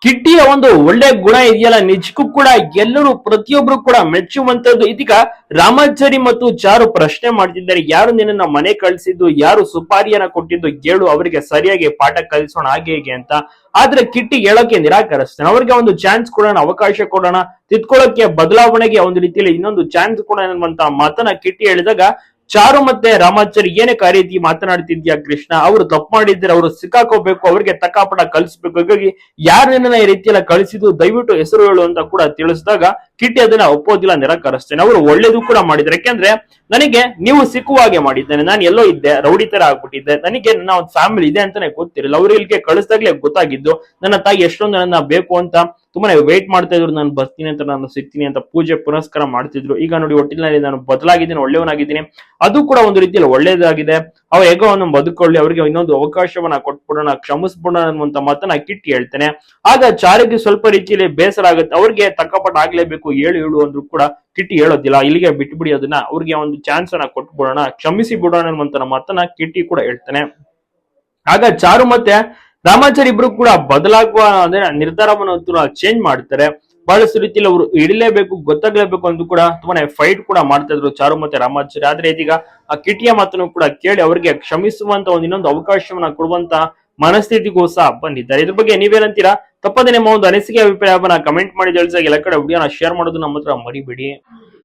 ಕಿಟ್ಟಿಯ ಒಂದು ಒಳ್ಳೆ ಗುಣ ಇದೆಯಲ್ಲ, ನಿಜಕ್ಕೂ ಕೂಡ ಎಲ್ಲರೂ ಪ್ರತಿಯೊಬ್ರು ಕೂಡ ಮೆಚ್ಚುವಂತದ್ದು. ಇದೀಗ ರಾಮಾಚಾರಿ ಮತ್ತು ಚಾರು ಪ್ರಶ್ನೆ ಮಾಡ್ತಿದ್ದಾರೆ, ಯಾರು ನಿನ್ನ ಮನೆ ಕಳಿಸಿದ್ದು, ಯಾರು ಸುಪಾರಿಯನ್ನ ಕೊಟ್ಟಿದ್ದು, ಹೇಳು, ಅವರಿಗೆ ಸರಿಯಾಗಿ ಪಾಠ ಕಲಿಸೋಣ ಹಾಗೆ ಹೇಗೆ ಅಂತ. ಆದ್ರೆ ಕಿಟ್ಟಿ ಹೇಳೋಕೆ ನಿರಾಕರಿಸ್ತಾನೆ. ಅವ್ರಿಗೆ ಒಂದು ಚಾನ್ಸ್ ಕೊಡೋಣ, ಅವಕಾಶ ಕೊಡೋಣ, ತಿದ್ಕೊಳ್ಳೋಕೆ, ಬದಲಾವಣೆಗೆ ಒಂದು ರೀತಿಯಲ್ಲಿ ಇನ್ನೊಂದು ಚಾನ್ಸ್ ಕೊಡೋಣ ಅನ್ನುವಂತ ಮಾತನ್ನ ಕಿಟ್ಟಿ ಹೇಳಿದಾಗ, ಚಾರು ಮತ್ತೆ ರಾಮಾಚಾರಿ ಏನಕ್ಕೆ ಆ ರೀತಿ ಮಾತನಾಡ್ತಿದ್ಯಾ ಕೃಷ್ಣ, ಅವರು ತಪ್ಪು ಮಾಡಿದ್ರೆ ಅವರು ಸಿಕ್ಕಾಕೋಬೇಕು, ಅವ್ರಿಗೆ ತಕ್ಕಾಪಟ ಕಲಿಸ್ಬೇಕು, ಹಾಗಾಗಿ ಯಾರು ನಿನ್ನ ಈ ರೀತಿಯೆಲ್ಲ ಕಳಿಸಿದ್ದು ದಯವಿಟ್ಟು ಹೆಸರು ಹೇಳು ಅಂತ ಕೂಡ ತಿಳಿಸಿದಾಗ ಕಿಟ್ಟಿ ಅದನ್ನ ಒಪ್ಪೋದಿಲ್ಲ, ನಿರಾಕರಿಸ್ತೇನೆ. ಅವರು ಒಳ್ಳೇದು ಕೂಡ ಮಾಡಿದ್ರು, ಯಾಕೆಂದ್ರೆ ನನಗೆ ನೀವು ಸಿಕ್ಕುವ ಹಾಗೆ ಮಾಡಿದ್ದೇನೆ, ನಾನು ಎಲ್ಲೋ ಇದ್ದೆ, ರೌಡಿ ತರ ಆಗ್ಬಿಟ್ಟಿದ್ದೆ, ನನಗೆ ನನ್ನ ಒಂದು ಫ್ಯಾಮಿಲಿ ಇದೆ ಅಂತಾನೆ ಗೊತ್ತಿರಲಿಲ್ಲ, ಅವ್ರು ಇಲ್ಲಿಗೆ ಕಳಿಸ್ದಾಗ್ಲೇ ಗೊತ್ತಾಗಿದ್ದು, ನನ್ನ ತಾಯಿ ಎಷ್ಟೊಂದು ನನ್ನ ಬೇಕು ಅಂತ ತುಂಬಾನೇ ವೇಟ್ ಮಾಡ್ತಾ ಇದ್ರು, ನಾನು ಬರ್ತೀನಿ ಅಂತ, ನಾನು ಸಿಗ್ತೀನಿ ಅಂತ ಪೂಜೆ ಪುನಸ್ಕಾರ ಮಾಡ್ತಿದ್ರು. ಈಗ ನೋಡಿ ಒಟ್ಟಿನಲ್ಲಿ ನಾನು ಬದಲಾಗಿದ್ದೀನಿ, ಒಳ್ಳೆಯವನಾಗಿದ್ದೀನಿ, ಅದು ಕೂಡ ಒಂದು ರೀತಿಯಲ್ಲಿ ಒಳ್ಳೇದಾಗಿದೆ. ಅವ್ರ ಹೇಗೋವನ್ನು ಬದುಕೊಳ್ಳಿ, ಅವರಿಗೆ ಇನ್ನೊಂದು ಅವಕಾಶವನ್ನ ಕೊಟ್ಬಿಡೋಣ, ಕ್ಷಮಿಸ್ಬಿಡೋಣ ಅನ್ನುವಂತ ಮಾತನ್ನ ಕಿಟ್ಟಿ ಹೇಳ್ತೇನೆ. ಆಗ ಚಾರಿಗೆ ಸ್ವಲ್ಪ ರೀತಿಯಲ್ಲಿ ಬೇಸರ ಆಗುತ್ತೆ, ಅವ್ರಿಗೆ ತಕ್ಕಪಟ್ಟ ಆಗ್ಲೇಬೇಕು, ಹೇಳು ಹೇಳು ಅಂದ್ರು ಕೂಡ ಕಿಟ್ಟಿ ಹೇಳೋದಿಲ್ಲ, ಇಲ್ಲಿಗೆ ಬಿಟ್ಬಿಡಿ ಅದನ್ನ, ಅವ್ರಿಗೆ ಒಂದು ಚಾನ್ಸ್ ಅನ್ನ ಕೊಟ್ಬಿಡೋಣ, ಕ್ಷಮಿಸಿ ಬಿಡೋಣ ಅನ್ನುವಂತ ಮಾತನ್ನ ಕಿಟ್ಟಿ ಕೂಡ ಹೇಳ್ತಾನೆ. ಆಗ ಚಾರು ಮತ್ತೆ ರಾಮಾಚಾರಿ ಇಬ್ರು ಕೂಡ ಬದಲಾಗುವ ಅಂದ್ರೆ ನಿರ್ಧಾರವನ್ನು ಚೇಂಜ್ ಮಾಡ್ತಾರೆ. ಬಹಳಷ್ಟು ರೀತಿಯಲ್ಲಿ ಅವರು ಹಿಡಿಲೇಬೇಕು, ಗೊತ್ತಾಗ್ಲೇಬೇಕು ಅಂತ ಕೂಡ ತುಂಬಾನೇ ಫೈಟ್ ಕೂಡ ಮಾಡ್ತಾ ಇದ್ರು ಚಾರು ಮತ್ತೆ ರಾಮಾಚಾರಿ. ಆದ್ರೆ ಇದೀಗ ಆ ಕಿಟಿಯ ಮಾತನ್ನು ಕೂಡ ಕೇಳಿ ಅವರಿಗೆ ಕ್ಷಮಿಸುವಂತ ಒಂದು ಇನ್ನೊಂದು ಅವಕಾಶವನ್ನ ಕೊಡುವಂತ ಮನಸ್ಥಿತಿಗೂ ಸಹ ಬಂದಿದ್ದಾರೆ. ಇದ್ರ ಬಗ್ಗೆ ನೀವೇನಂತೀರಾ? ತಪ್ಪದೆ ನಿಮ್ಮ ಒಂದು ಅನಿಸಿಕೆ ಅಭಿಪ್ರಾಯವನ್ನ ಕಮೆಂಟ್ ಮಾಡಿ ತಿಳಿಸಾಗಿ, ಎಲ್ಲ ಕಡೆ ವಿಡಿಯೋನ ಶೇರ್ ಮಾಡೋದು ನಮ್ಮ ಹತ್ರ ಮರಿಬೇಡಿ.